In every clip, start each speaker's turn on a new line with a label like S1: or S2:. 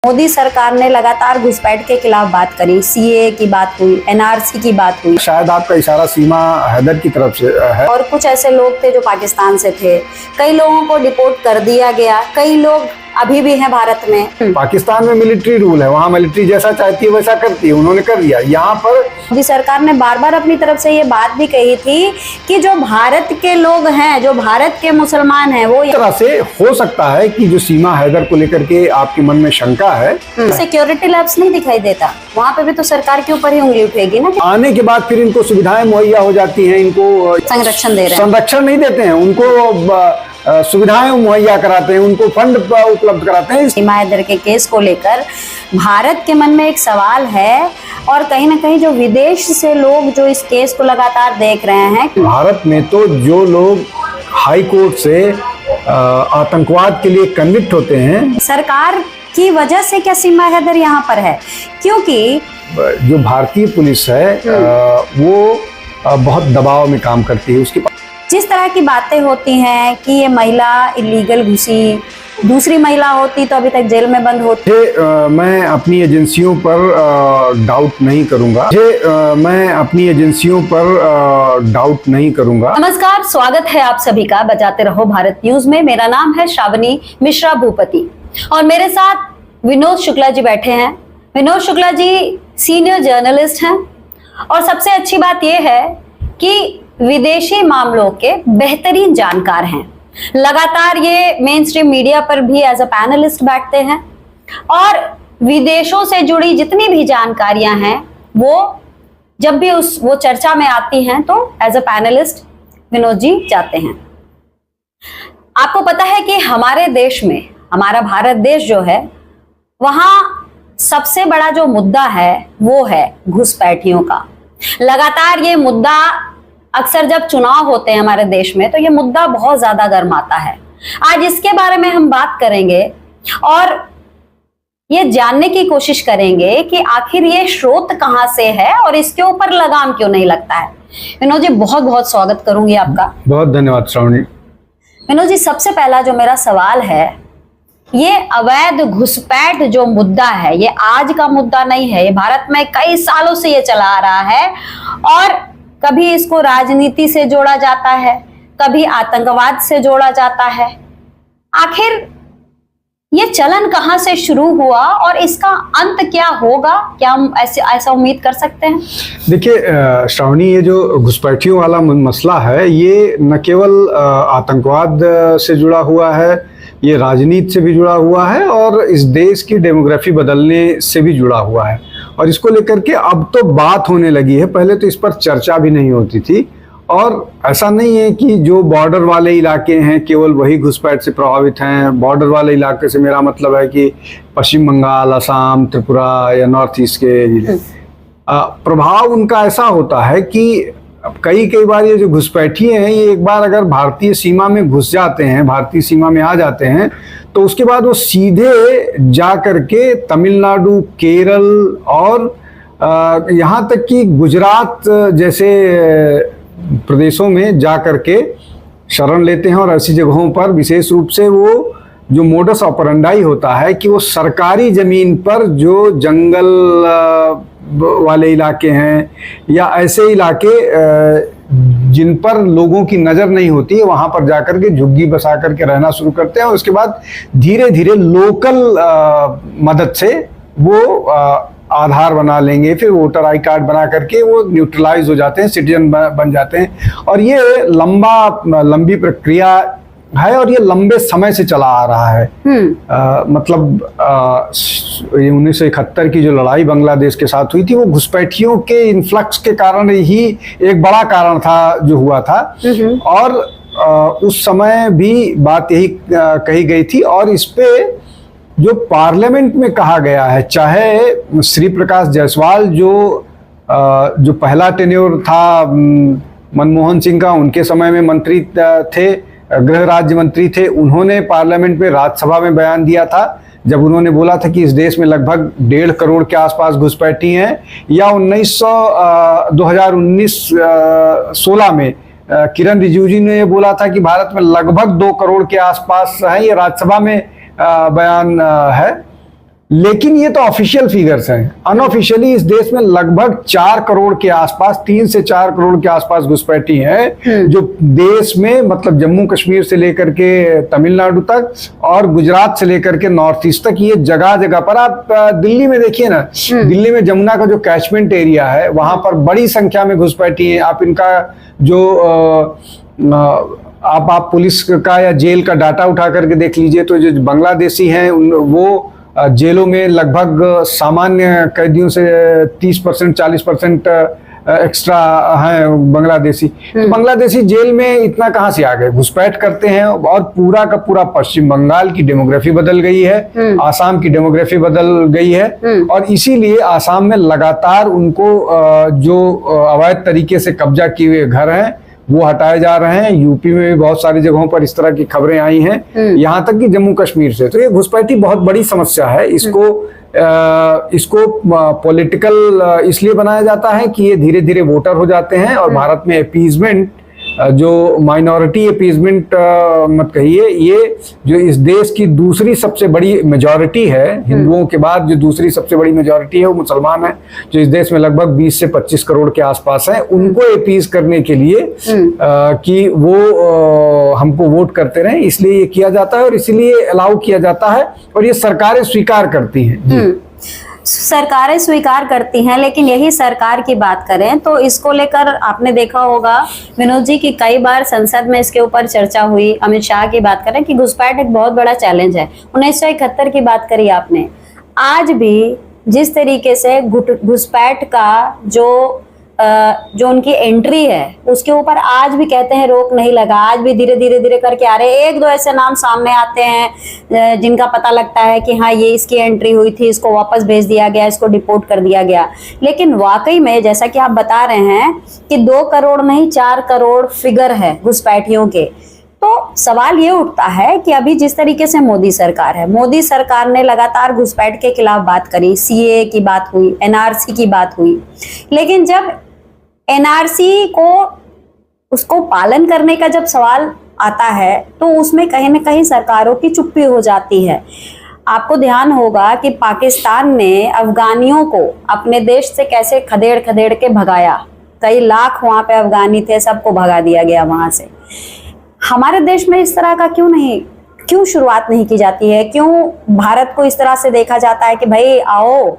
S1: मोदी सरकार ने लगातार घुसपैठ के खिलाफ बात करी, सीएए की बात हुई, एनआरसी की बात हुई।
S2: शायद आपका इशारा सीमा हैदर की तरफ से है।
S1: और कुछ ऐसे लोग थे जो पाकिस्तान से थे, कई लोगों को डिपोर्ट कर दिया गया, कई लोग अभी भी हैं भारत में।
S2: पाकिस्तान में मिलिट्री रूल है, वहाँ मिलिट्री जैसा चाहती है वैसा करती है, उन्होंने कर दिया। यहाँ पर
S1: मोदी सरकार ने बार बार अपनी तरफ से ये बात भी कही थी कि जो भारत के लोग हैं, जो भारत के मुसलमान हैं, वो
S2: इस तरह से हो सकता है कि जो सीमा हैदर को लेकर के आपके मन में शंका है,
S1: सिक्योरिटी लैब्स नहीं दिखाई देता, वहाँ पे भी तो सरकार के ऊपर ही उंगली उठेगी ना।
S2: आने के बाद फिर इनको सुविधाएं मुहैया हो जाती हैं, इनको
S1: संरक्षण दे रहे हैं,
S2: संरक्षण नहीं देते हैं, उनको सुविधाएं मुहैया कराते हैं, उनको फंड उपलब्ध कराते हैं।
S1: सीमा हैदर के केस को लेकर भारत के मन में एक सवाल है और कहीं ना कहीं जो विदेश से लोग जो इस केस को लगातार देख रहे हैं।
S2: भारत में तो जो लोग हाई कोर्ट से आतंकवाद के लिए कन्विक्ट होते हैं,
S1: सरकार की वजह से क्या सीमा हैदर यहाँ पर है? क्योंकि
S2: जो भारतीय पुलिस है वो बहुत दबाव में काम करती है। उसके
S1: जिस तरह की बातें होती हैं कि ये महिला इलीगल घुसी, दूसरी महिला होती तो अभी तक जेल में बंद होती।
S2: मैं अपनी एजेंसियों पर डाउट नहीं करूंगा। मैं अपनी एजेंसियों पर डाउट नहीं करूंगा।
S1: नमस्कार, स्वागत है आप सभी का बजाते रहो भारत न्यूज में। मेरा नाम है श्रावणी मिश्रा भूपति और मेरे साथ विनोद शुक्ला जी बैठे हैं। विनोद शुक्ला जी सीनियर जर्नलिस्ट हैं और सबसे अच्छी बात यह है कि विदेशी मामलों के बेहतरीन जानकार हैं। लगातार ये मेन स्ट्रीम मीडिया पर भी एज अ पैनलिस्ट बैठते हैं और विदेशों से जुड़ी जितनी भी जानकारियां हैं वो जब भी वो चर्चा में आती हैं तो as a panelist Vinod ji जाते हैं। आपको पता है कि हमारे देश में, हमारा भारत देश जो है, वहां सबसे बड़ा जो मुद्दा है वो है घुसपैठियों का। लगातार ये मुद्दा अक्सर जब चुनाव होते हैं हमारे देश में तो ये मुद्दा बहुत ज्यादा गर्माता है। आज इसके बारे में हम बात करेंगे और ये जानने की कोशिश करेंगे कि आखिर ये स्रोत कहां से है और इसके ऊपर लगाम क्यों नहीं लगता है। विनोद जी, बहुत बहुत स्वागत करूंगी आपका।
S2: बहुत धन्यवाद श्रावणी।
S1: विनोद जी, सबसे पहला जो मेरा सवाल है, ये अवैध घुसपैठ जो मुद्दा है ये आज का मुद्दा नहीं है, ये भारत में कई सालों से ये चला आ रहा है और कभी इसको राजनीति से जोड़ा जाता है, कभी आतंकवाद से जोड़ा जाता है। आखिर ये चलन कहां से शुरू हुआ और इसका अंत क्या होगा? क्या हम ऐसा उम्मीद कर सकते हैं?
S2: देखिए श्रावणी, ये जो घुसपैठियों वाला मसला है ये न केवल आतंकवाद से जुड़ा हुआ है, ये राजनीति से भी जुड़ा हुआ है और इस देश की डेमोग्राफी बदलने से भी जुड़ा हुआ है। और इसको लेकर के अब तो बात होने लगी है, पहले तो इस पर चर्चा भी नहीं होती थी। और ऐसा नहीं है कि जो बॉर्डर वाले इलाके हैं केवल वही घुसपैठ से प्रभावित हैं। बॉर्डर वाले इलाके से मेरा मतलब है कि पश्चिम बंगाल, असम, त्रिपुरा या नॉर्थ ईस्ट के जिले। प्रभाव उनका ऐसा होता है कि कई बार ये जो घुसपैठी हैं ये एक बार अगर भारतीय सीमा में घुस जाते हैं, भारतीय सीमा में आ जाते हैं, तो उसके बाद वो सीधे जा करके तमिलनाडु, केरल और यहाँ तक कि गुजरात जैसे प्रदेशों में जा करके शरण लेते हैं। और ऐसी जगहों पर विशेष रूप से वो जो मोडस ऑपरेंडाई होता है कि वो सरकारी जमीन पर जो जंगल वाले इलाके हैं या ऐसे इलाके जिन पर लोगों की नज़र नहीं होती है, वहाँ पर जाकर के झुग्गी बसा करके रहना शुरू करते हैं। और उसके बाद धीरे धीरे लोकल मदद से वो आधार बना लेंगे, फिर वोटर आई कार्ड बना करके वो न्यूट्रलाइज हो जाते हैं, सिटीजन बन जाते हैं। और ये लंबी प्रक्रिया है और ये लंबे समय से चला आ रहा है। मतलब ये 1971 की जो लड़ाई बांग्लादेश के साथ हुई थी वो घुसपैठियों के इन्फ्लक्स के कारण ही एक बड़ा कारण था जो हुआ था। और उस समय भी बात यही कही गई थी और इस पे जो पार्लियामेंट में कहा गया है, चाहे श्री प्रकाश जायसवाल जो पहला टेन्योर था मनमोहन सिंह का, उनके समय में मंत्री थे, गृह राज्य मंत्री थे, उन्होंने पार्लियामेंट में राज्यसभा में बयान दिया था जब उन्होंने बोला था कि इस देश में लगभग 1.5 करोड़ के आसपास घुसपैठी हैं। या 2019-16 में किरण रिजिजू जी ने ये बोला था कि भारत में लगभग 2 करोड़ के आसपास है। ये राज्यसभा में बयान है। लेकिन ये तो ऑफिशियल फिगर्स हैं। अनऑफिशियली इस देश में लगभग 4 करोड़ के आसपास, 3 से 4 करोड़ के आसपास घुसपैठी हैं, जो देश में मतलब जम्मू कश्मीर से लेकर के तमिलनाडु तक और गुजरात से लेकर के नॉर्थ ईस्ट तक, ये जगह जगह पर। आप दिल्ली में देखिए ना, दिल्ली में जमुना का जो कैचमेंट एरिया है वहां पर बड़ी संख्या में घुसपैठी हैं। आप इनका जो आप पुलिस का या जेल का डाटा उठा करके देख लीजिए, तो जो बांग्लादेशी हैं वो जेलों में लगभग सामान्य कैदियों से 30% 40% एक्स्ट्रा हैं बांग्लादेशी। तो बांग्लादेशी जेल में इतना कहां से आ गए? घुसपैठ करते हैं। और पूरा का पूरा पश्चिम बंगाल की डेमोग्राफी बदल गई है, आसाम की डेमोग्राफी बदल गई है, और इसीलिए आसाम में लगातार उनको जो अवैध तरीके से कब्जा किए हुए घर हैं वो हटाए जा रहे हैं। यूपी में भी बहुत सारी जगहों पर इस तरह की खबरें आई हैं, यहाँ तक कि जम्मू कश्मीर से। तो ये घुसपैठी बहुत बड़ी समस्या है। इसको पॉलिटिकल इसलिए बनाया जाता है कि ये धीरे धीरे वोटर हो जाते हैं, और भारत में अपीजमेंट, जो माइनॉरिटी अपीजमेंट मत कहिए, ये जो इस देश की दूसरी सबसे बड़ी मेजॉरिटी है, हिंदुओं के बाद जो दूसरी सबसे बड़ी मेजॉरिटी है वो मुसलमान है, जो इस देश में लगभग 20 से 25 करोड़ के आसपास है। उनको अपीज करने के लिए कि वो हमको वोट करते रहें, इसलिए ये किया जाता है और इसीलिए अलाउ किया जाता है, और ये सरकारें स्वीकार करती हैं।
S1: सरकारें स्वीकार करती हैं, लेकिन यही सरकार की बात करें तो इसको लेकर आपने देखा होगा विनोद जी की कई बार संसद में इसके ऊपर चर्चा हुई। अमित शाह की बात करें कि घुसपैठ एक बहुत बड़ा चैलेंज है। 1971 की बात करी आपने। आज भी जिस तरीके से घुसपैठ का जो उनकी एंट्री है उसके ऊपर आज भी कहते हैं रोक नहीं लगा। आज भी धीरे धीरे करके आ रहे हैं। एक दो ऐसे नाम सामने आते हैं जिनका पता लगता है कि हाँ ये इसकी एंट्री हुई थी, इसको वापस भेज दिया गया, इसको डिपोर्ट कर दिया गया। लेकिन वाकई में जैसा कि आप बता रहे हैं कि 2 करोड़ नहीं 4 करोड़ फिगर है घुसपैठियों के, तो सवाल ये उठता है कि अभी जिस तरीके से मोदी सरकार है, मोदी सरकार ने लगातार घुसपैठ के खिलाफ बात करी, सीए की बात हुई, एनआरसी की बात हुई, लेकिन जब एनआरसी को उसको पालन करने का जब सवाल आता है तो उसमें कहीं ना कहीं सरकारों की चुप्पी हो जाती है। आपको ध्यान होगा कि पाकिस्तान ने अफगानियों को अपने देश से कैसे खदेड़ खदेड़ के भगाया। कई लाख वहां पे अफगानी थे, सबको भगा दिया गया वहां से। हमारे देश में इस तरह का क्यों शुरुआत नहीं की जाती है? क्यों भारत को इस तरह से देखा जाता है कि भाई आओ,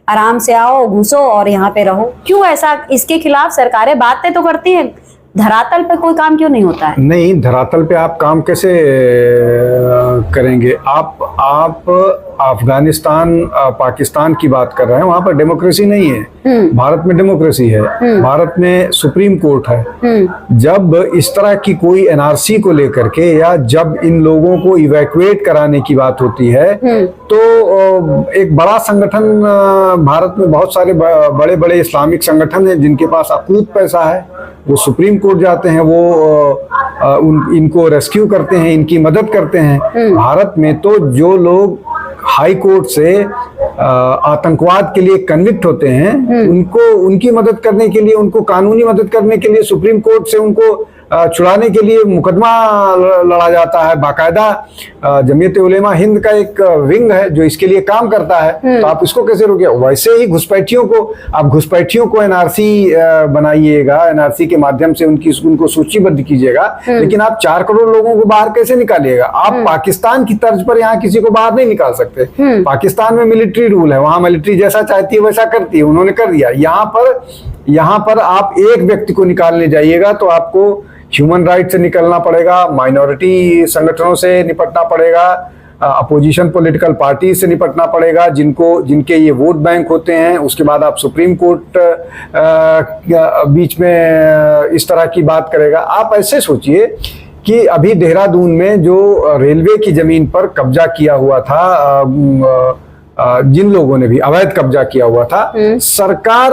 S1: आराम से आओ, घुसो और यहाँ पे रहो? क्यों ऐसा? इसके खिलाफ सरकारें बातें तो करती हैं, धरातल पे कोई काम क्यों नहीं होता है?
S2: नहीं, धरातल पे आप काम कैसे करेंगे? आप अफगानिस्तान पाकिस्तान की बात कर रहे हैं, वहां पर डेमोक्रेसी नहीं है। भारत में डेमोक्रेसी है, भारत में सुप्रीम कोर्ट है। जब इस तरह की कोई एनआरसी को लेकर के या जब इन लोगों को इवैक्यूएट कराने की बात होती है तो एक बड़ा संगठन, भारत में बहुत सारे बड़े बड़े इस्लामिक संगठन हैं जिनके पास अकूत पैसा है, वो सुप्रीम कोर्ट जाते हैं, वो इनको रेस्क्यू करते हैं, इनकी मदद करते हैं। भारत में तो जो लोग हाई कोर्ट से आतंकवाद के लिए कन्विक्ट होते हैं, उनकी मदद करने के लिए, उनको कानूनी मदद करने के लिए सुप्रीम कोर्ट से उनको छुड़ाने के लिए मुकदमा लड़ा जाता है। बाकायदा जमीयत उलेमा हिंद का एक विंग है जो इसके लिए काम करता है। तो आप इसको कैसे रोके? वैसे ही घुसपैठियों को एनआरसी बनाइएगा, एनआरसी के माध्यम से उनको सूचीबद्ध कीजिएगा, लेकिन आप 4 करोड़ लोगों को बाहर कैसे निकालिएगा? आप पाकिस्तान की तर्ज पर यहाँ किसी को बाहर नहीं निकाल सकते। पाकिस्तान में मिलिट्री रूल है, वहां मिलिट्री जैसा चाहती है वैसा करती है, उन्होंने कर दिया। यहाँ पर आप एक व्यक्ति को निकालने जाइएगा तो आपको ह्यूमन राइट से निकलना पड़ेगा, माइनॉरिटी संगठनों से निपटना पड़ेगा, अपोजिशन पॉलिटिकल पार्टी से निपटना पड़ेगा, जिनके ये वोट बैंक होते हैं। उसके बाद आप सुप्रीम कोर्ट बीच में इस तरह की बात करेगा। आप ऐसे सोचिए कि अभी देहरादून में जो रेलवे की जमीन पर कब्जा किया हुआ था, जिन लोगों ने भी अवैध कब्जा किया हुआ था, सरकार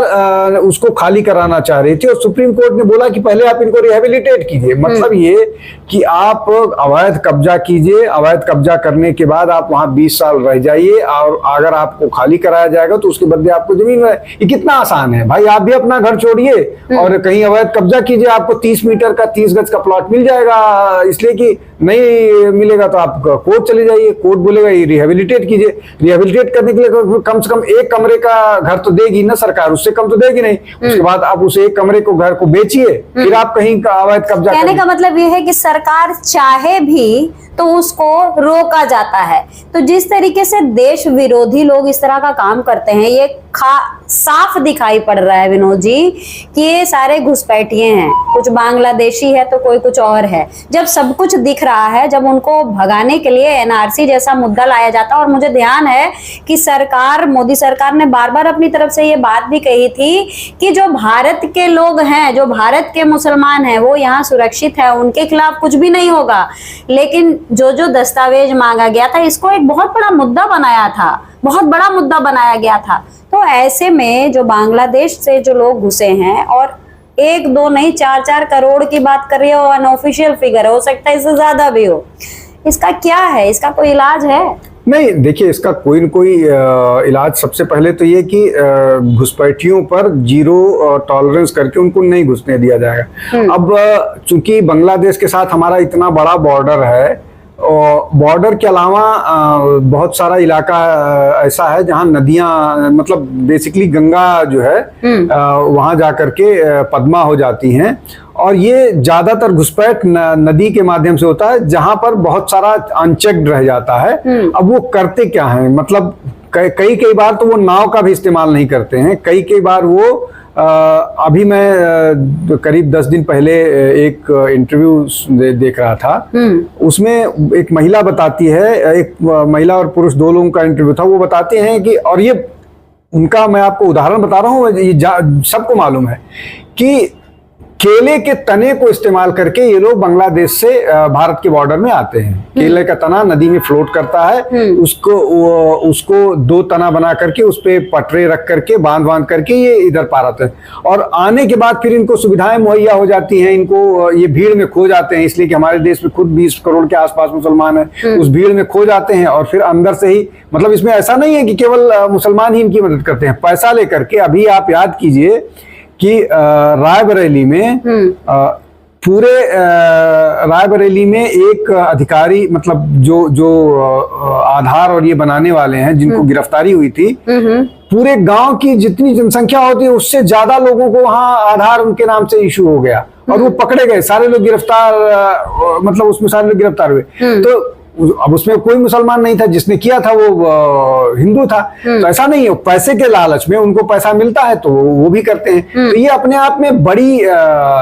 S2: उसको खाली कराना चाह रही थी और सुप्रीम कोर्ट ने बोला कि पहले आप इनको रिहेबिलिटेट कीजिए। मतलब ये कि आप अवैध कब्जा कीजिए, अवैध कब्जा करने के बाद आप वहां 20 साल रह जाइए और अगर आपको खाली कराया जाएगा तो उसके बदले आपको जमीन है। ये कितना आसान है भाई। आप भी अपना घर छोड़िए और कहीं अवैध कब्जा कीजिए, आपको 30 मीटर का 30 गज का प्लॉट मिल जाएगा, इसलिए कि नहीं मिलेगा तो आप कोर्ट चले जाइए, कोर्ट बोलेगा ये रिहेबिलिटेट कीजिए। रिहेबिलिटेट करने के लिए कम से कम एक कमरे का घर तो देगी ना सरकार, उससे कम तो देगी नहीं। उसके बाद आप उस एक कमरे को घर को बेचिए, फिर आप कहीं का अवैध कब्जा।
S1: कहने का मतलब ये है कि सरकार चाहे भी तो उसको रोका जाता है। तो जिस तरीके से देश विरोधी लोग इस तरह का काम करते हैं, ये साफ दिखाई पड़ रहा है विनोद जी कि ये सारे घुसपैठिए हैं, कुछ बांग्लादेशी है तो कोई कुछ और है। जब सब कुछ दिख रहा है, जब उनको भगाने के लिए एनआरसी जैसा मुद्दा लाया जाता है, और मुझे ध्यान है कि सरकार, मोदी सरकार ने बार बार अपनी तरफ से ये बात भी कही थी कि जो भारत के लोग हैं, जो भारत के मुसलमान हैं, वो यहाँ सुरक्षित है, उनके खिलाफ कुछ भी नहीं होगा। लेकिन जो जो दस्तावेज मांगा गया था, इसको एक बहुत बड़ा मुद्दा बनाया था, बहुत बड़ा मुद्दा बनाया गया था। तो ऐसे में जो बांग्लादेश से जो लोग घुसे हैं, और 1-2 नहीं 4-4 करोड़ की बात कर रही हो, अनऑफिशियल फिगर हो सकता है इससे ज्यादा भी हो, इसका क्या है? इसका कोई इलाज है?
S2: नहीं, देखिए इसका कोई न कोई इलाज सबसे पहले तो ये कि घुसपैठियों पर जीरो टॉलरेंस करके उनको नहीं घुसने दिया जाएगा। अब चूंकि बांग्लादेश के साथ हमारा इतना बड़ा बॉर्डर है, और बॉर्डर के अलावा बहुत सारा इलाका ऐसा है जहां नदियां, मतलब बेसिकली गंगा जो है वहां जाकर के पद्मा हो जाती हैं, और ये ज्यादातर घुसपैठ नदी के माध्यम से होता है जहां पर बहुत सारा अनचेक्ड रह जाता है। अब वो करते क्या है, मतलब कई बार तो वो नाव का भी इस्तेमाल नहीं करते हैं, कई बार वो अभी मैं करीब 10 दिन पहले एक इंटरव्यू देख रहा था, उसमें एक महिला बताती है, एक महिला और पुरुष 2 लोगों का इंटरव्यू था, वो बताते हैं कि, और ये उनका मैं आपको उदाहरण बता रहा हूँ, ये सबको मालूम है कि केले के तने को इस्तेमाल करके ये लोग बांग्लादेश से भारत के बॉर्डर में आते हैं। केले का तना नदी में फ्लोट करता है, उसको 2 तना बना करके उस पे पटरे रख करके बांध करके ये इधर पार आते हैं, और आने के बाद फिर इनको सुविधाएं मुहैया हो जाती हैं, इनको ये भीड़ में खो जाते हैं, इसलिए कि हमारे देश में खुद 20 करोड़ के आसपास मुसलमान हैं, उस भीड़ में खो जाते हैं, और फिर अंदर से ही, मतलब इसमें ऐसा नहीं है कि केवल मुसलमान ही इनकी मदद करते हैं, पैसा लेकर के। अभी आप याद कीजिए कि रायबरेली में पूरे रायबरेली में एक अधिकारी, मतलब जो आधार और ये बनाने वाले हैं जिनको गिरफ्तारी हुई थी, पूरे गांव की जितनी जनसंख्या होती है उससे ज्यादा लोगों को वहां आधार उनके नाम से इशू हो गया, और वो पकड़े गए, सारे लोग गिरफ्तार, मतलब उसमें सारे लोग गिरफ्तार हुए। तो अब उसमें कोई मुसलमान नहीं था, जिसने किया था वो हिंदू था। तो ऐसा नहीं है, पैसे के लालच में उनको पैसा मिलता है तो वो भी करते हैं। तो ये अपने आप में बड़ी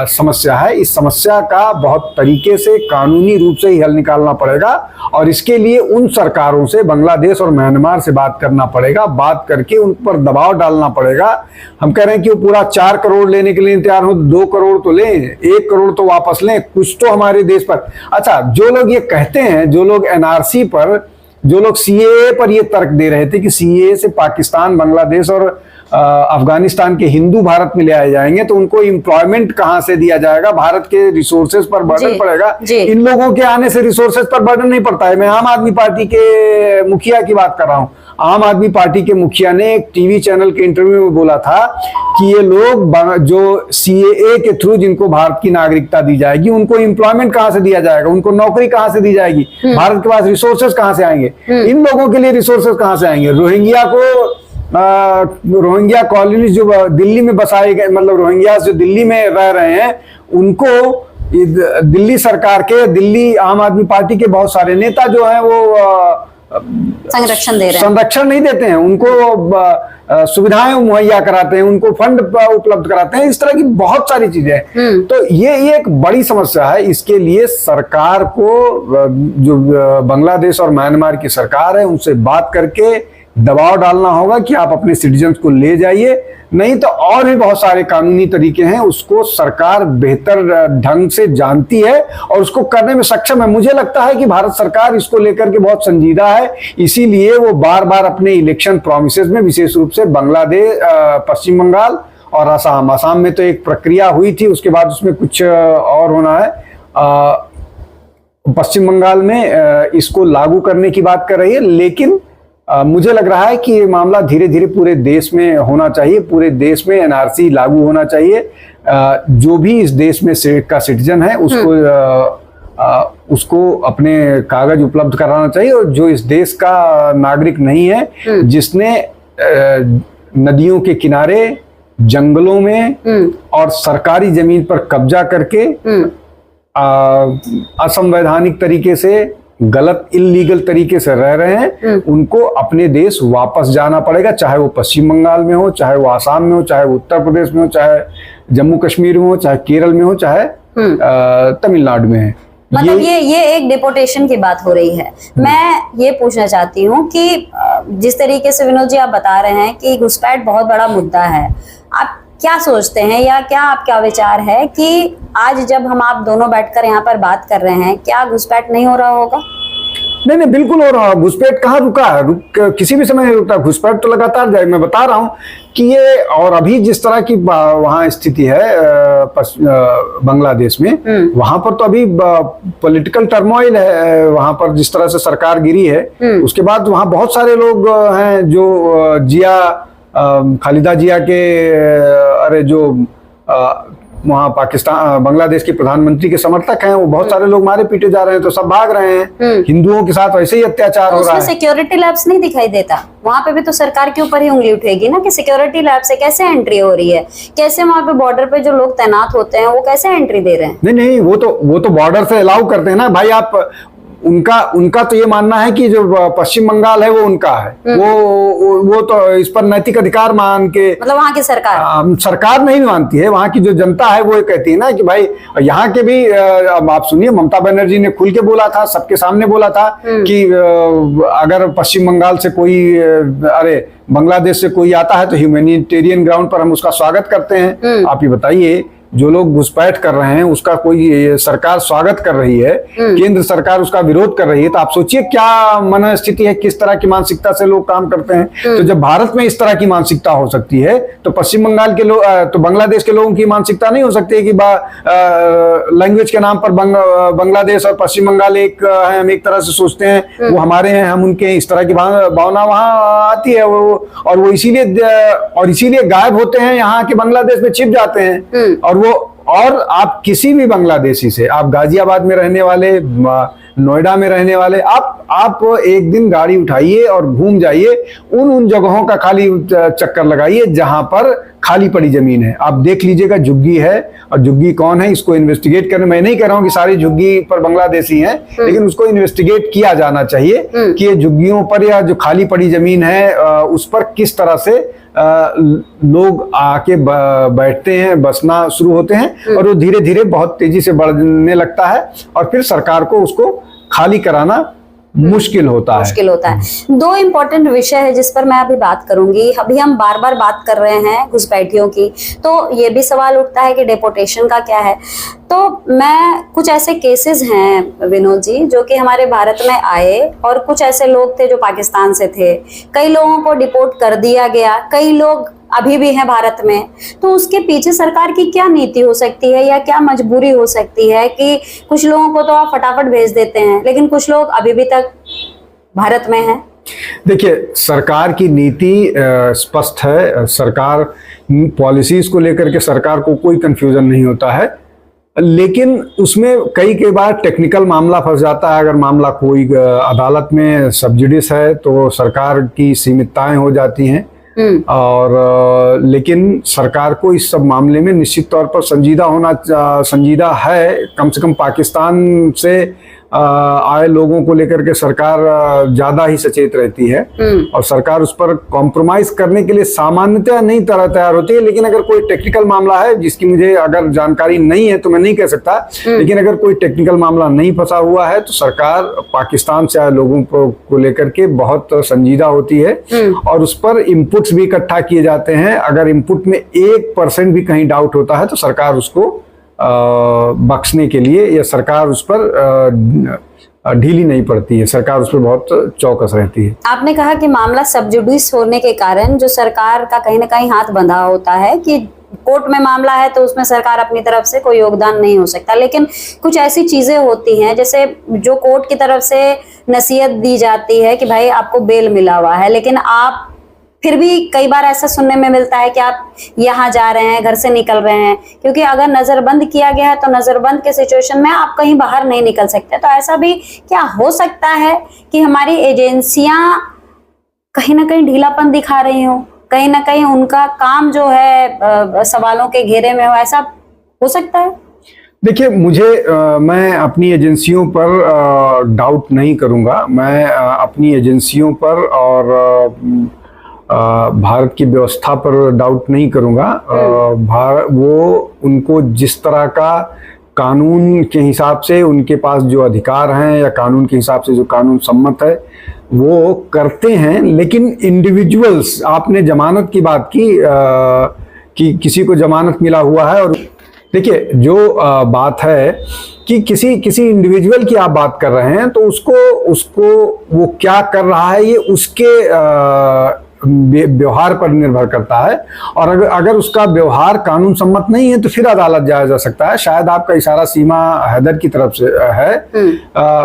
S2: समस्या है। इस समस्या का बहुत तरीके से कानूनी रूप से ही हल निकालना पड़ेगा, और इसके लिए उन सरकारों से, बांग्लादेश और म्यांमार से बात करना पड़ेगा, बात करके उन पर दबाव डालना पड़ेगा। हम कह रहे हैं कि वो पूरा 4 करोड़ लेने के लिए तैयार हो, 2 करोड़ तो लें, 1 करोड़ तो वापस लें, कुछ तो हमारे देश पर। अच्छा, जो लोग ये कहते हैं, जो लोग एनआरसी पर, जो लोग सीएए पर ये तर्क दे रहे थे कि सीएए से पाकिस्तान, बांग्लादेश और अफगानिस्तान के हिंदू भारत में ले आए जाएंगे, तो उनको एम्प्लॉयमेंट कहां से दिया जाएगा, भारत के रिसोर्सेज पर बर्डन पड़ेगा। इन लोगों के आने से रिसोर्सेज पर बर्डन नहीं पड़ता है। मैं आम आदमी पार्टी के मुखिया की बात कर रहा हूं। आम आदमी पार्टी के मुखिया ने एक टीवी चैनल के इंटरव्यू में बोला था कि ये लोग जो सीएए के थ्रू जिनको भारत की नागरिकता दी जाएगी, उनको एम्प्लॉयमेंट कहां से दिया जाएगा, उनको नौकरी कहां से दी जाएगी, भारत के पास रिसोर्सेज कहां से आएंगे, इन लोगों के लिए रिसोर्सेज कहां से आएंगे। रोहिंग्या कॉलोनी जो दिल्ली में बसाए गए, मतलब रोहिंग्या जो दिल्ली में रह रहे हैं, उनको दिल्ली सरकार के, दिल्ली आम आदमी पार्टी के बहुत सारे नेता जो हैं वो
S1: संरक्षण दे रहे हैं,
S2: संरक्षण नहीं देते हैं, उनको सुविधाएं मुहैया कराते हैं, उनको फंड उपलब्ध कराते हैं, इस तरह की बहुत सारी चीजें हैं। तो ये एक बड़ी समस्या है। इसके लिए सरकार को, जो बांग्लादेश और म्यांमार की सरकार है, उनसे बात करके दबाव डालना होगा कि आप अपने सिटीजन्स को ले जाइए। नहीं तो और भी बहुत सारे कानूनी तरीके हैं, उसको सरकार बेहतर ढंग से जानती है और उसको करने में सक्षम है। मुझे लगता है कि भारत सरकार इसको लेकर के बहुत संजीदा है, इसीलिए वो बार बार अपने इलेक्शन प्रॉमिसेस में, विशेष रूप से बांग्लादेश, पश्चिम बंगाल और असम में तो एक प्रक्रिया हुई थी, उसके बाद उसमें कुछ और होना है। पश्चिम बंगाल में इसको लागू करने की बात कर रही है, लेकिन मुझे लग रहा है कि ये मामला धीरे धीरे पूरे देश में होना चाहिए, पूरे देश में एनआरसी लागू होना चाहिए। जो भी इस देश में का सिटीजन है उसको उसको अपने कागज उपलब्ध कराना चाहिए। और जो इस देश का नागरिक नहीं है, जिसने नदियों के किनारे, जंगलों में और सरकारी जमीन पर कब्जा करके असंवैधानिक तरीके से, गलत इल्लीगल तरीके से रह रहे हैं, उनको अपने देश वापस जाना पड़ेगा। चाहे वो पश्चिम बंगाल में हो, चाहे वो आसाम में हो, चाहे वो उत्तर प्रदेश में हो, चाहे जम्मू कश्मीर में हो, चाहे केरल में हो, चाहे तमिलनाडु में है।
S1: मतलब ये एक डिपोटेशन की बात हो रही है। मैं ये पूछना चाहती हूँ कि जिस तरीके से विनोद जी आप बता रहे हैं कि घुसपैठ बहुत बड़ा मुद्दा है, आप क्या सोचते हैं या क्या आपका विचार है कि आज जब हम आप दोनों बैठकर यहाँ पर बात कर रहे हैं, क्या घुसपैठ नहीं हो रहा होगा?
S2: नहीं, बिल्कुल हो रहा है। घुसपैठ कहाँ रुका है? किसी भी समय नहीं रुकता। घुसपैठ तो लगातार जाए। मैं बता रहा हूँ कि ये, और अभी जिस तरह की वहाँ स्थिति है बांग्लादेश में, वहां पर तो अभी पॉलिटिकल टर्मोइल है। वहां पर जिस तरह से सरकार गिरी है, उसके बाद वहाँ बहुत सारे लोग हैं जो खालिदा जिया के, अरे जो वहाँ पाकिस्तान, बांग्लादेश के प्रधानमंत्री के समर्थक हैं, वो बहुत सारे लोग मारे पीटे जा रहे हैं, तो सब भाग रहे हैं। हिंदुओं के साथ वैसे ही अत्याचार हो रहा है।
S1: सिक्योरिटी लैब्स नहीं दिखाई देता वहाँ पे भी, तो सरकार के ऊपर ही उंगली उठेगी ना कि सिक्योरिटी लैब से कैसे एंट्री हो रही है, कैसे वहाँ पे बॉर्डर पे जो लोग तैनात होते हैं वो कैसे एंट्री दे रहे हैं? नहीं,
S2: वो तो बॉर्डर से अलाउ करते हैं ना भाई। आप उनका तो ये मानना है कि जो पश्चिम बंगाल है वो उनका है। वो तो इस पर नैतिक अधिकार मान के,
S1: मतलब वहाँ की
S2: सरकार नहीं मानती है। वहाँ की जो जनता है वो कहती है ना कि भाई यहाँ के भी, आप सुनिए, ममता बनर्जी ने खुल के बोला था, सबके सामने बोला था कि अगर पश्चिम बंगाल से कोई, अरे बांग्लादेश से कोई आता है तो ह्यूमैनिटेरियन ग्राउंड पर हम उसका स्वागत करते हैं। आप ये बताइए, जो लोग घुसपैठ कर रहे हैं उसका कोई सरकार स्वागत कर रही है, केंद्र सरकार उसका विरोध कर रही है, तो आप सोचिए क्या मनस्थिति है, किस तरह की मानसिकता से लोग काम करते हैं। तो जब भारत में इस तरह की मानसिकता हो सकती है, तो पश्चिम बंगाल के लोग, तो बांग्लादेश के लोगों की मानसिकता नहीं हो सकती है कि लैंग्वेज के नाम पर बांग्लादेश और पश्चिम बंगाल एक है, हम एक तरह से सोचते हैं, वो हमारे हैं, हम उनके, इस तरह की भावना वहां आती है। और वो इसीलिए गायब होते हैं, यहाँ के बांग्लादेश में छिप जाते हैं। और आप किसी भी बांग्लादेशी से, आप गाजियाबाद में रहने वाले, नोएडा में रहने वाले, आप एक दिन गाड़ी उठाइए और घूम जाइए, उन जगहों का खाली चक्कर लगाइए जहां पर खाली पड़ी जमीन है। आप देख लीजिएगा झुग्गी है, और झुग्गी कौन है इसको इन्वेस्टिगेट करने, मैं नहीं कह रहा हूं कि सारी झुग्गी पर बांग्लादेशी हैं, लेकिन उसको इन्वेस्टिगेट किया जाना चाहिए कि ये झुग्गियों पर या जो खाली पड़ी जमीन है उस पर किस तरह से लोग आके बैठते हैं, बसना शुरू होते हैं, और वो धीरे धीरे बहुत तेजी से बढ़ने लगता है, और फिर सरकार को उसको खाली कराना मुश्किल होता है।
S1: दो इम्पोर्टेंट विषय है जिस पर मैं अभी बात करूंगी। अभी हम बार बार बात कर रहे हैं घुसपैठियों की, तो ये भी सवाल उठता है कि डिपोटेशन का क्या है। तो मैं, कुछ ऐसे केसेस हैं विनोद जी जो कि हमारे भारत में आए, और कुछ ऐसे लोग थे जो पाकिस्तान से थे, कई लोगों को डिपोर्ट कर दिया गया, कई लोग अभी भी हैं भारत में। तो उसके पीछे सरकार की क्या नीति हो सकती है या क्या मजबूरी हो सकती है कि कुछ लोगों को तो आप फटाफट भेज देते हैं, लेकिन कुछ लोग अभी भी तक भारत में हैं?
S2: देखिए, सरकार की नीति स्पष्ट है। सरकार पॉलिसीज को लेकर के सरकार को कोई कंफ्यूजन नहीं होता है, लेकिन उसमें कई बार टेक्निकल मामला फंस जाता है। अगर मामला कोई अदालत में सब्जुडिस है तो सरकार की सीमितताएं हो जाती हैं, और लेकिन सरकार को इस सब मामले में निश्चित तौर पर संजीदा है। कम से कम पाकिस्तान से आए लोगों को लेकर के सरकार ज्यादा ही सचेत रहती है, और सरकार उस पर कॉम्प्रोमाइज करने के लिए सामान्यतः नहीं तैयार होती है। लेकिन अगर कोई टेक्निकल मामला है जिसकी मुझे अगर जानकारी नहीं है तो मैं नहीं कह सकता, लेकिन अगर कोई टेक्निकल मामला नहीं फंसा हुआ है तो सरकार पाकिस्तान से आए लोगों को लेकर के बहुत संजीदा होती है, और उस पर इनपुट्स भी इकट्ठा किए जाते हैं। अगर इनपुट में 1% भी कहीं डाउट होता है तो सरकार उसको बख्शने के लिए, या सरकार उस पर ढीली नहीं पड़ती है, सरकार उस पर बहुत चौकस रहती है।
S1: आपने कहा कि मामला सबजुडिस होने के कारण जो सरकार का कहीं ना कहीं हाथ बंधा होता है कि कोर्ट में मामला है तो उसमें सरकार अपनी तरफ से कोई योगदान नहीं हो सकता, लेकिन कुछ ऐसी चीजें होती हैं जैसे जो कोर्ट की तरफ से नसीहत दी जाती है कि भाई आपको बेल मिला हुआ है, लेकिन आप फिर भी कई बार ऐसा सुनने में मिलता है कि आप यहाँ जा रहे हैं, घर से निकल रहे हैं, क्योंकि अगर नजरबंद किया गया है तो नजरबंद के सिचुएशन में आप कहीं बाहर नहीं निकल सकते। तो ऐसा भी क्या हो सकता है कि हमारी एजेंसियां कहीं ना कहीं ढीलापन दिखा रही हो, कहीं ना कहीं उनका काम जो है सवालों के घेरे में हो, ऐसा हो सकता है?
S2: देखिए, मैं अपनी एजेंसियों पर डाउट नहीं करूंगा। मैं अपनी एजेंसियों पर और भारत की व्यवस्था पर डाउट नहीं करूंगा। वो उनको जिस तरह का कानून के हिसाब से उनके पास जो अधिकार हैं या कानून के हिसाब से जो कानून सम्मत है वो करते हैं। लेकिन इंडिविजुअल्स, आपने जमानत की बात की कि किसी को जमानत मिला हुआ है, और देखिए जो बात है कि किसी इंडिविजुअल की आप बात कर रहे हैं तो उसको वो क्या कर रहा है ये उसके व्यवहार पर निर्भर करता है। और अगर उसका व्यवहार कानून सम्मत नहीं है तो फिर अदालत जाया जा सकता है। शायद आपका इशारा सीमा हैदर की तरफ से है।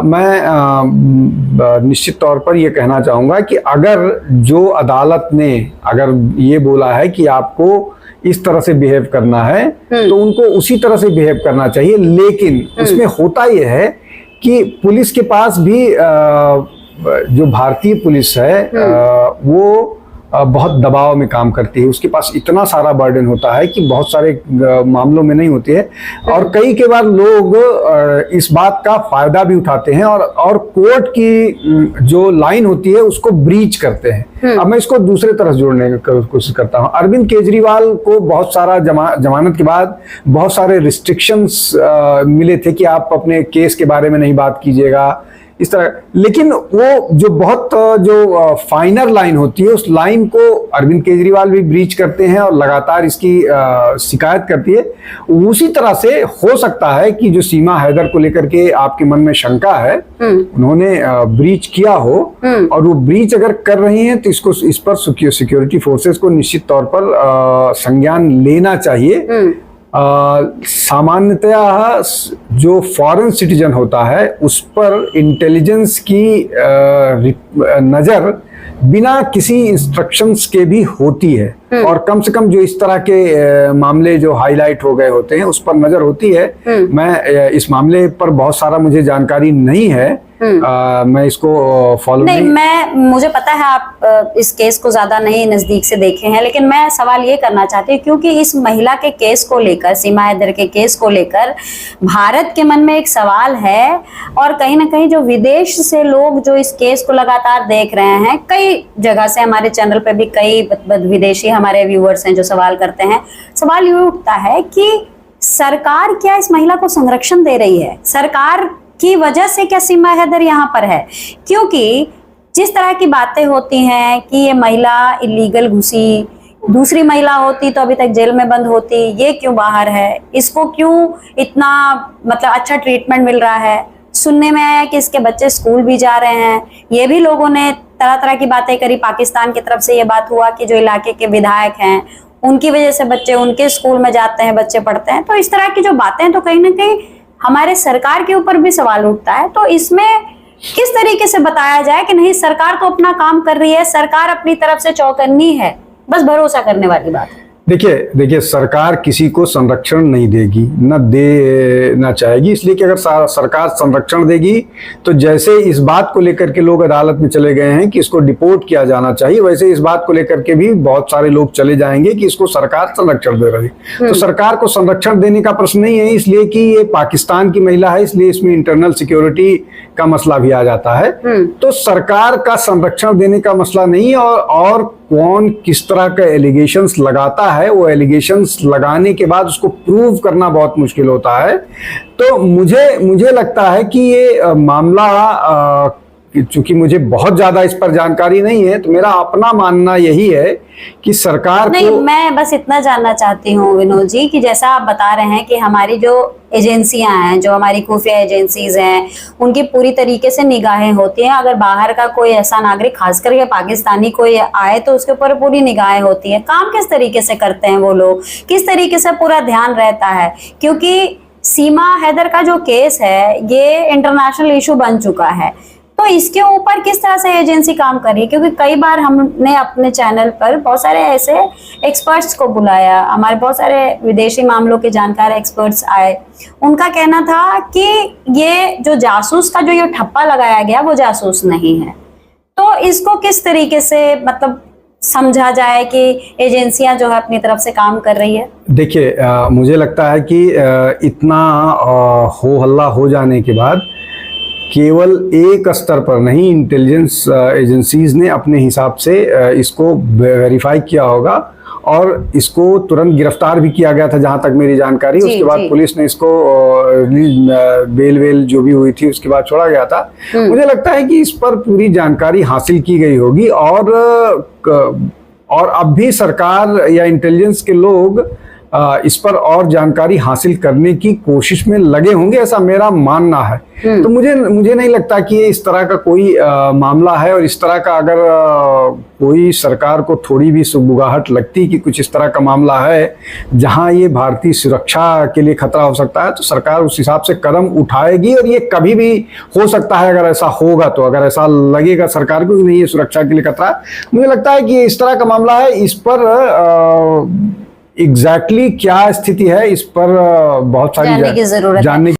S2: मैं निश्चित तौर पर यह कहना चाहूंगा कि अगर जो अदालत ने अगर ये बोला है कि आपको इस तरह से बिहेव करना है तो उनको उसी तरह से बिहेव करना चाहिए। लेकिन उसमें होता यह है कि पुलिस के पास भी जो भारतीय पुलिस है वो बहुत दबाव में काम करती है। उसके पास इतना सारा बर्डन होता है कि बहुत सारे मामलों में नहीं होती है, और कई बार लोग इस बात का फायदा भी उठाते हैं और कोर्ट की जो लाइन होती है उसको ब्रीच करते हैं। अब मैं इसको दूसरे तरफ जोड़ने की कोशिश करता हूं। अरविंद केजरीवाल को बहुत सारा जमानत के बाद बहुत सारे रिस्ट्रिक्शंस मिले थे कि आप अपने केस के बारे में नहीं बात कीजिएगा, इस तरह। लेकिन वो जो फाइनर लाइन होती है उस लाइन को अरविंद केजरीवाल भी ब्रीच करते हैं और लगातार इसकी शिकायत करती है। उसी तरह से हो सकता है कि जो सीमा हैदर को लेकर के आपके मन में शंका है उन्होंने ब्रीच किया हो, और वो ब्रीच अगर कर रही हैं तो इस पर सिक्योरिटी फोर्सेस को निश्चित तौर पर संज्ञान लेना चाहिए। सामान्यतः जो फॉरेन सिटीजन होता है उस पर इंटेलिजेंस की नजर बिना किसी इंस्ट्रक्शंस के भी होती है, और कम से कम जो इस तरह के मामले जो हाईलाइट हो गए होते हैं उस पर नजर होती है। मैं इस मामले पर बहुत सारा मुझे जानकारी नहीं है, मैं इसको फॉलो नहीं।
S1: मुझे पता है आप इस केस को ज्यादा नहीं नजदीक से देखे हैं, लेकिन मैं सवाल ये करना चाहती हूँ क्योंकि इस महिला के केस को लेकर, सीमा हैदर के केस को लेकर भारत के मन में एक सवाल है, और कहीं ना कहीं जो विदेश से लोग जो इस केस को लगातार देख रहे हैं, कई जगह से हमारे चैनल पे भी कई विदेशी हमारे व्यूअर्स हैं जो सवाल करते हैं। सवाल ये उठता है कि सरकार क्या इस महिला को संरक्षण दे रही है? सरकार की वजह से क्या सीमा हैदर यहाँ पर है? क्योंकि जिस तरह की बातें होती हैं कि ये महिला इलीगल घुसी, दूसरी महिला होती तो अभी तक जेल में बंद होती, ये क्यों बाहर है, इसको क्यों इतना मतलब अच्छा ट्रीटमेंट मिल रहा है? सुनने में आया कि इसके बच्चे स्कूल भी जा रहे हैं। ये भी लोगों ने तरह तरह की बातें करी। पाकिस्तान की तरफ से ये बात हुआ कि जो इलाके के विधायक हैं उनकी वजह से बच्चे उनके स्कूल में जाते हैं, बच्चे पढ़ते हैं। तो इस तरह की जो बातें, तो कहीं ना कहीं हमारे सरकार के ऊपर भी सवाल उठता है। तो इसमें किस तरीके से बताया जाए कि नहीं, सरकार तो अपना काम कर रही है, सरकार अपनी तरफ से चौकन्नी है, बस भरोसा करने वाली बात है।
S2: देखिए सरकार किसी को संरक्षण नहीं देगी, न देना चाहेगी, इसलिए कि अगर सरकार संरक्षण देगी तो जैसे इस बात को लेकर के लोग अदालत में चले गए हैं कि इसको डिपोर्ट किया जाना चाहिए, वैसे इस बात को लेकर के भी बहुत सारे लोग चले जाएंगे कि इसको सरकार संरक्षण दे रही। तो सरकार को संरक्षण देने का प्रश्न नहीं है, इसलिए कि ये पाकिस्तान की महिला है, इसलिए इसमें इंटरनल सिक्योरिटी का मसला भी आ जाता है। तो सरकार का संरक्षण देने का मसला नहीं है, और कौन किस तरह का एलिगेशंस लगाता है, वो एलिगेशंस लगाने के बाद उसको प्रूव करना बहुत मुश्किल होता है। तो मुझे लगता है कि ये मामला, चूंकि मुझे बहुत ज्यादा इस पर जानकारी नहीं है, तो मेरा अपना मानना यही है कि सरकार
S1: नहीं, मैं बस इतना जानना चाहती हूँ विनोद जी कि जैसा आप बता रहे हैं कि हमारी जो एजेंसियां हैं, जो हमारी खुफिया एजेंसीज हैं, उनकी पूरी तरीके से निगाहें होती हैं। अगर बाहर का कोई ऐसा नागरिक, खास करके पाकिस्तानी कोई आए, तो उसके ऊपर पूरी निगाहें होती हैं। काम किस तरीके से करते हैं वो लोग, किस तरीके से पूरा ध्यान रहता है? क्योंकि सीमा हैदर का जो केस है ये इंटरनेशनल इशू बन चुका है। तो तो इसके ऊपर किस तरह से एजेंसी काम कर रही है? क्योंकि कई बार हमने अपने चैनल पर बहुत सारे ऐसे एक्सपर्ट्स को बुलाया, हमारे बहुत सारे विदेशी मामलों के जानकार एक्सपर्ट्स आए, उनका कहना था कि ये जो जासूस का जो ये ठप्पा लगाया गया वो जासूस नहीं है। तो इसको किस तरीके से मतलब समझा जाए कि एजेंसियां जो है अपनी तरफ से काम कर रही है?
S2: देखिए, मुझे लगता है कि इतना हो हल्ला हो जाने के बाद केवल एक स्तर पर नहीं, इंटेलिजेंस एजेंसीज ने अपने हिसाब से इसको वेरीफाई किया होगा और इसको तुरंत गिरफ्तार भी किया गया था, जहां तक मेरी जानकारी। उसके बाद पुलिस ने इसको बेल वेल जो भी हुई थी उसके बाद छोड़ा गया था। मुझे लगता है कि इस पर पूरी जानकारी हासिल की गई होगी और अब भी सरकार या इंटेलिजेंस के लोग इस पर और जानकारी हासिल करने की कोशिश में लगे होंगे, ऐसा मेरा मानना है। तो मुझे नहीं लगता कि ये इस तरह का कोई मामला है, और इस तरह का अगर कोई सरकार को थोड़ी भी सुगबुगाहट लगती कि कुछ इस तरह का मामला है जहां ये भारतीय सुरक्षा के लिए खतरा हो सकता है, तो सरकार उस हिसाब से कदम उठाएगी। और ये कभी भी हो सकता है अगर ऐसा होगा, तो अगर ऐसा लगेगा सरकार को कि नहीं ये सुरक्षा के लिए खतरा है, मुझे लगता है कि इस तरह का मामला है। इस पर एग्जैक्टली क्या स्थिति है, इस पर बहुत सारी
S1: जानने की जरूरत है।